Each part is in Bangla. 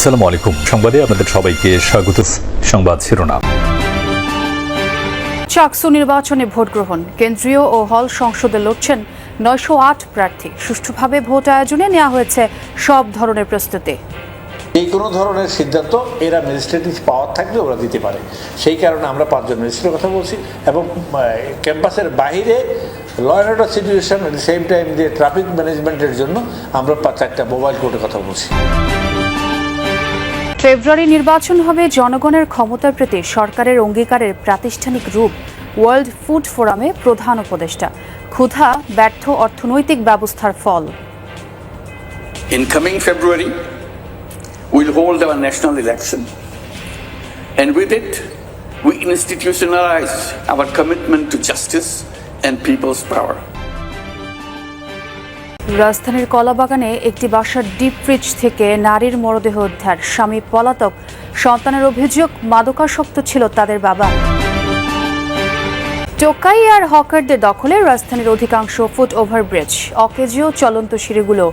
আসসালামু আলাইকুম। সংবাদে আপনাদের সবাইকে স্বাগত। সংবাদ শিরোনাম। চাকসু নির্বাচনে ভোট গ্রহণ, কেন্দ্রীয় ও হল সংসদে লড়ছেন ৯০৮ প্রার্থী। সুষ্ঠুভাবে ভোট আয়োজনে নেওয়া হয়েছে সব ধরনের প্রস্তুতি। এই কোনো ধরনের সিদ্ধান্ত এরা ম্যাজিস্ট্রেটিভ পাওয়ার থাকলে ওরা দিতে পারে। সেই কারণে আমরা ৫ জন ম্যাজিস্ট্রেটের কথা বলছি এবং ক্যাম্পাসের বাইরে law and order situation at the same time দিয়ে ট্রাফিক ম্যানেজমেন্টের জন্য আমরা ৪টা মোবাইল কোর্টের কথা বলছি। ফেব্রুয়ারি নির্বাচন হবে জনগণের ক্ষমতার প্রতি সরকারের অঙ্গীকারের প্রাতিষ্ঠানিক রূপ। ওয়ার্ল্ড ফুড ফোরামে প্রধান উপদেষ্টা। ক্ষুধা ব্যর্থ অর্থনৈতিক ব্যবস্থার ফল। In coming February, we'll hold our national election, and with it, we institutionalize our commitment to justice and people's power. রাজধানীর কলাবাগানে একটি বাসার ডিপ ফ্রিজ থেকে নারীর মরদেহ উদ্ধার। স্বামী পলাতক, সন্তানের অভিযোগ মাদকাসক্ত ছিল তাদের বাবা। টোকাই আর হকারদের দখলে রাজধানীর অধিকাংশ ফুট ওভারব্রিজ, অকেজো চলন্ত সিঁড়িগুলো।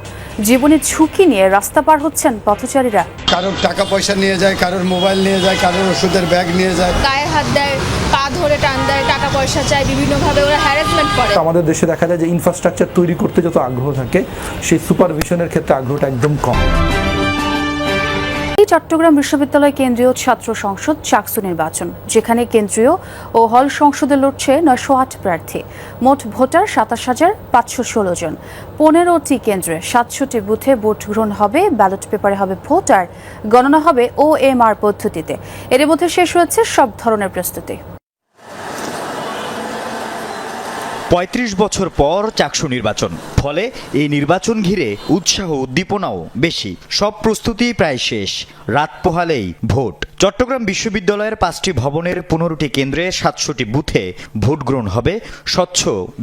জীবনে ঝুঁকি নিয়ে রাস্তা পার হচ্ছেন পথচারীরা। কারোর টাকা পয়সা নিয়ে যায়, কারোর মোবাইল নিয়ে যায়, কারোর ওষুধের ব্যাগ নিয়ে যায়, গায়ে হাত দেয়, পা ধরে টান দেয়, টাকা পয়সা চায়, বিভিন্নভাবে ওরা হ্যারাসমেন্ট করে। আমাদের দেশে দেখা যায় যে ইনফ্রাস্ট্রাকচার তৈরি করতে যত আগ্রহ থাকে, সেই সুপারভিশনের ক্ষেত্রে আগ্রহটা একদম কম। চট্টগ্রাম বিশ্ববিদ্যালয় কেন্দ্রীয় ছাত্র সংসদ চাকসু নির্বাচন, যেখানে কেন্দ্রীয় ও হল সংসদে লড়ছে ৯০৮ প্রার্থী। মোট ভোটার ২৭,৫১৬ জন। ১৫টি কেন্দ্রে ৭০০টি বুথে ভোট গ্রহণ হবে। ব্যালট পেপারে হবে ভোট আর গণনা হবে OMR পদ্ধতিতে। এর মধ্যে শেষ হয়েছে সব ধরনের প্রস্তুতি। ৩৫ বছর পর চাকসু নির্বাচন, ফলে এই নির্বাচন ঘিরে উৎসাহ উদ্দীপনাও বেশি। সব প্রস্তুতি প্রায় শেষ, রাত পোহালেই ভোট। চট্টগ্রাম বিশ্ববিদ্যালয়ের ৫টি ভবনের ১৫টি কেন্দ্রে ৭০০টি বুথে ভোট গ্রহণ হবে স্বচ্ছ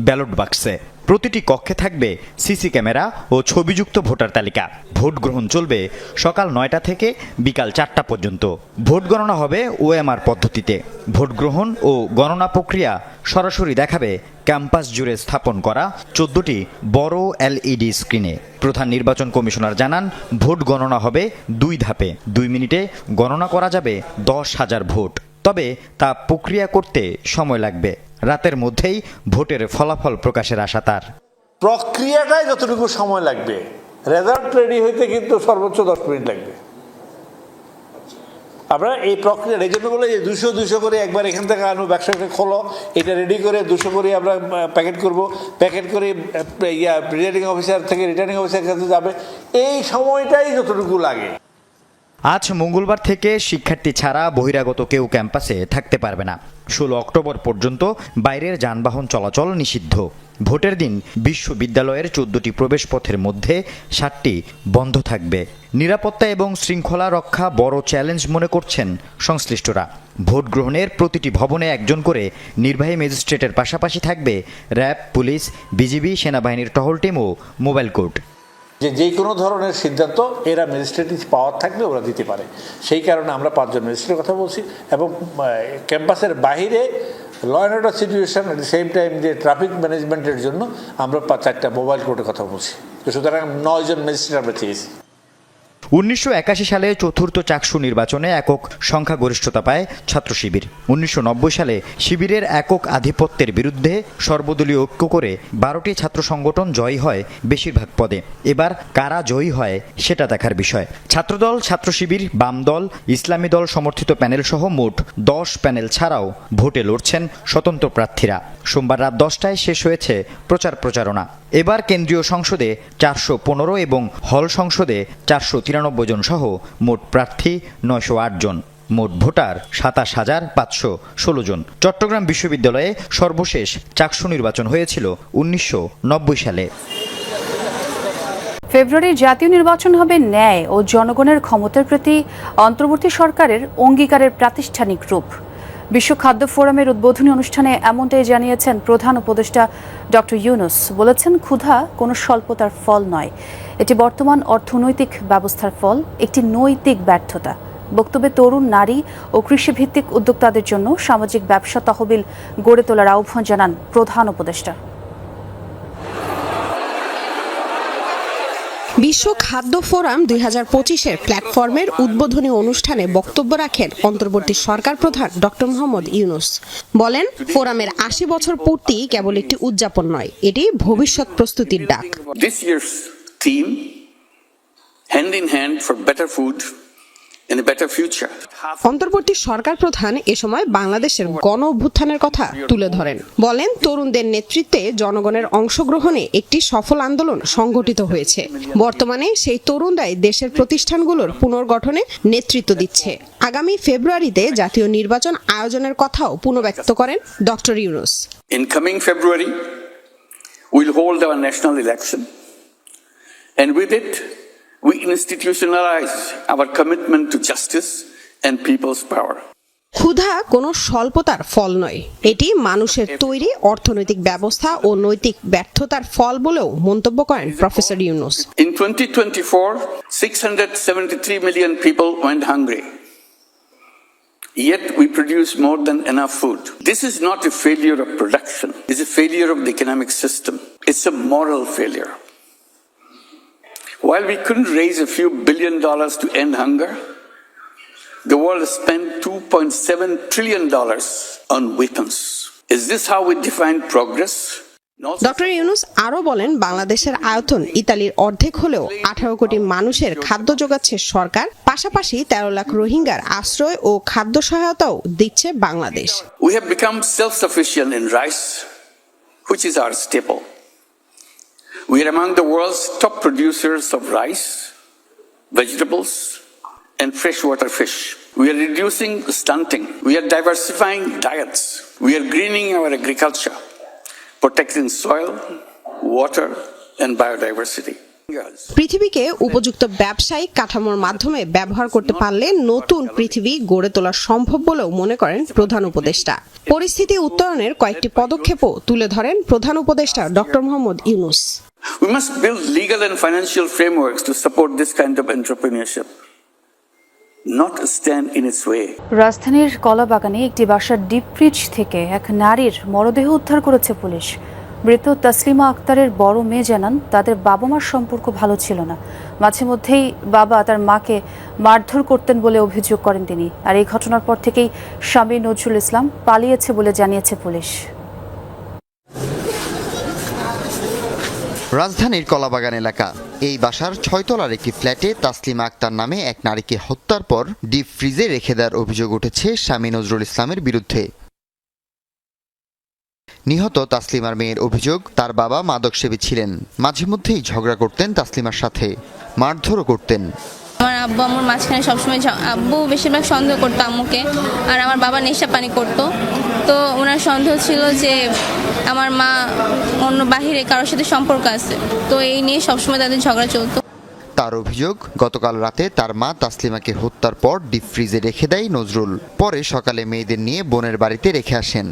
ব্যালট বাক্সে। প্রতিটি কক্ষে থাকবে সিসি ক্যামেরা ও ছবিযুক্ত ভোটার তালিকা। ভোট গ্রহণ চলবে সকাল ৯টা থেকে বিকাল ৪টা পর্যন্ত। ভোট গণনা হবে OMR পদ্ধতিতে। ভোট গ্রহণ ও গণনা প্রক্রিয়া সরাসরি দেখাবে ক্যাম্পাস জুড়ে স্থাপন করা ১৪টি বড় LED স্ক্রিনে। প্রধান নির্বাচন কমিশনার জানান, ভোট গণনা হবে ২ ধাপে। ২ মিনিটে গণনা করা যাবে ১০,০০০ ভোট। তবে তা প্রক্রিয়া করতে সময় লাগবে। রাতের মধ্যেই ভোটের ফলাফল প্রকাশের আশা তার। প্রক্রিয়াটাই যতটুকু সময় লাগবে, রেজাল্ট রেডি হইতে কিন্তু সর্বোচ্চ ১০ মিনিট লাগবে। আমরা এই প্রক্রিয়া এই জন্য বলে যে ২০০ করে একবার এখান থেকে আনো, ব্যবসাকে খোলো, এটা রেডি করে ২০০ করে আমরা প্যাকেট করব, প্যাকেট করে প্রিজাইডিং অফিসার থেকে রিটার্নিং অফিসার কাছে যাবে। এই সময়টাই যতটুকু লাগে। আজ মঙ্গলবার থেকে শিক্ষার্থী ছাড়া বহিরাগত কেউ ক্যাম্পাসে থাকতে পারবে না। ১৬ অক্টোবর পর্যন্ত বাইরের যানবাহন চলাচল নিষিদ্ধ। ভোটের দিন বিশ্ববিদ্যালয়ের ১৪টি প্রবেশপথের মধ্যে ৭টি বন্ধ থাকবে। নিরাপত্তা এবং শৃঙ্খলা রক্ষা বড় চ্যালেঞ্জ মনে করছেন সংশ্লিষ্টরা। ভোট গ্রহণের প্রতিটি ভবনে একজন করে নির্বাহী ম্যাজিস্ট্রেটের পাশাপাশি থাকবে র্যাব, পুলিশ, বিজিবি, সেনাবাহিনীর টহল টিম ও মোবাইল কোর্ট। যে কোনো ধরনের সিদ্ধান্ত এরা ম্যাজিস্ট্রেটিভ পাওয়ার থাকলে ওরা দিতে পারে। সেই কারণে আমরা ৫ জন ম্যাজিস্ট্রেটের কথা বলছি এবং ক্যাম্পাসের বাইরে law and order situation at the same time দিয়ে ট্রাফিক ম্যানেজমেন্টের জন্য আমরা ৪টা মোবাইল কোর্টের কথা বলছি। তো সুতরাং ৯ জন ম্যাজিস্ট্রেট আমরা চেয়েছি। ১৯৮১ সালে চতুর্থ চাকসু নির্বাচনে একক সংখ্যাগরিষ্ঠতা পায় ছাত্র শিবির। ১৯৯০ সালে শিবিরের একক আধিপত্যের বিরুদ্ধে সর্বদলীয় ঐক্য করে ১২টি ছাত্র সংগঠন জয়ী হয় বেশিরভাগ পদে। এবার কারা জয়ী হয় সেটা দেখার বিষয়। ছাত্রদল, ছাত্র শিবির, বাম দল, ইসলামী দল সমর্থিত প্যানেল সহ মোট ১০ প্যানেল ছাড়াও ভোটে লড়ছেন স্বতন্ত্র প্রার্থীরা। সোমবার রাত ১০টায় শেষ হয়েছে প্রচারণা। এবার কেন্দ্রীয় সংসদে ৪১৫ এবং হল সংসদে ৪৯৩ জন সহ মোট প্রার্থী ৯০৮ জন। মোট ভোটার ২৭,৫১৬ জন। চট্টগ্রাম বিশ্ববিদ্যালয়ে সর্বশেষ চাকসু নির্বাচন হয়েছিল ১৯৯০ সালে। ফেব্রুয়ারির জাতীয় নির্বাচন হবে ন্যায় ও জনগণের ক্ষমতার প্রতি অন্তর্বর্তী সরকারের অঙ্গীকারের প্রাতিষ্ঠানিক রূপ। বিশ্ব খাদ্য ফোরামের উদ্বোধনী অনুষ্ঠানে এমনটাই জানিয়েছেন প্রধান উপদেষ্টা ডক্টর ইউনুস। বলেছেন, ক্ষুধা কোনো স্বল্পতার ফল নয়, এটি বর্তমান অর্থনৈতিক ব্যবস্থার ফল, একটি নৈতিক ব্যর্থতা। বক্তব্যে তরুণ, নারী ও কৃষিভিত্তিক উদ্যোক্তাদের জন্য সামাজিক ব্যবসা তহবিল গড়ে তোলার আহ্বান জানান প্রধান উপদেষ্টা। বিশ্ব খাদ্য ফোরাম 2025-এর প্ল্যাটফর্মের উদ্বোধনী অনুষ্ঠানে বক্তব্য রাখেন অন্তর্বর্তী সরকার প্রধান ডক্টর মোহাম্মদ ইউনূস। বলেন, ফোরামের 80 বছর পূর্তি কেবল একটি উদযাপন নয়, এটি ভবিষ্যৎ প্রস্তুতির ডাক। This year's theme, hand in hand for better food and a better future. অন্তর্বর্তী সরকার প্রধান এ সময় বাংলাদেশের গণ অভ্যুত্থানের কথা তুলে ধরেন। বলেন, তরুণদের নেতৃত্বে জনগণের অংশগ্রহণে একটি সফল আন্দোলন সংগঠিত হয়েছে। বর্তমানে সেই তরুণরাই দেশের প্রতিষ্ঠানগুলোর পুনর্গঠনে নেতৃত্ব দিচ্ছে। আগামী ফেব্রুয়ারিতে জাতীয় নির্বাচন আয়োজনের কথাও পুনর্ব্যক্ত করেন doctor Yunus. In coming February, we'll hold our national election, and with it, we institutionalize our commitment to justice and people's power. ক্ষুধা কোনো স্বল্পতার ফল নয়, এটি মানুষের তৈরি অর্থনৈতিক ব্যবস্থা ও নৈতিক ব্যর্থতার ফল বলেও মন্তব্য করেন professor Yunus. In 2024, 673 million people went hungry. Yet we produce more than enough food. This is not a failure of production. It's a failure of the economic system. It's a moral failure. While we couldn't raise a few $1 billion to end hunger, the world spent $2.7 trillion on weapons. Is this how we define progress? Doctor Yunus আরও বলেন, বাংলাদেশের আয়তন ইতালির অর্ধেক হলেও 18 কোটি মানুষের খাদ্য যোগাচ্ছে সরকার, পাশাপাশি 13 লাখ রোহিঙ্গার আশ্রয় ও খাদ্য সহায়তাও দিচ্ছে Bangladesh. We have become self-sufficient in rice, which is our staple. We are among the world's top producers of rice, vegetables, and freshwater fish. We are reducing stunting. We are diversifying diets. We are greening our agriculture, protecting soil, water, and biodiversity. পৃথিবীকে উপযুক্ত ব্যবসায়িক কাঠামোর মাধ্যমে ব্যবহার করতে পারলে নতুন পৃথিবী গড়ে তোলা সম্ভব বলেও মনে করেন প্রধান উপদেষ্টা। পরিস্থিতি উত্তরণের কয়েকটি পদক্ষেপও তুলে ধরেন প্রধান উপদেষ্টা doctor Mohammad Yunus. We must build legal and financial frameworks to support this kind of entrepreneurship, not stand in its way. রাজধানীর কলাবাগানে একটি বাসার ডিপ ফ্রিজ থেকে এক নারীর মরদেহ উদ্ধার করেছে পুলিশ। মৃত তাসলিমা আক্তারের বড় মেয়ে জানান, তাদের বাবা মার সম্পর্ক ভালো ছিল না। মাঝে মধ্যেই বাবা তার মাকে মারধর করতেন বলে অভিযোগ করেন তিনি। আর এই ঘটনার পর থেকেই স্বামী নজরুল ইসলাম পালিয়েছে বলে জানিয়েছে পুলিশ। রাজধানীর কলাবাগান এলাকা, এই বাসার 6 তলার একটি ফ্ল্যাটে তাসলিমা আক্তার নামে এক নারীকে হত্যার পর ডিপ ফ্রিজে রেখে দেওয়ার অভিযোগ উঠেছে স্বামী নজরুল ইসলামের বিরুদ্ধে। নিহত তাসলিমার মেয়ের অভিযোগ, তার বাবা মাদকসেবী ছিলেন, মাঝে মধ্যেই ঝগড়া করতেন তাসলিমার সাথে, মারধরও করতেন। আমার আব্বু আমার মাঝখানে সবসময় আব্বু বেশিরভাগ সন্দেহ করতো আম্মুকে, আর আমার বাবা নেশা পানি করতো। তো ওনার সন্দেহ ছিল যে আমার মা অন্য বাহিরে কারোর সাথে সম্পর্ক আছে, তো এই নিয়ে সবসময় তাদের ঝগড়া চলতো। তার অভিযোগ, গতকাল রাতে তার মা তাসলিমাকে হত্যার পর ডিপ ফ্রিজে রেখে দেয় নজরুল, পরে সকালে মেয়েদের নিয়ে বোনের বাড়িতে রেখে আসেন।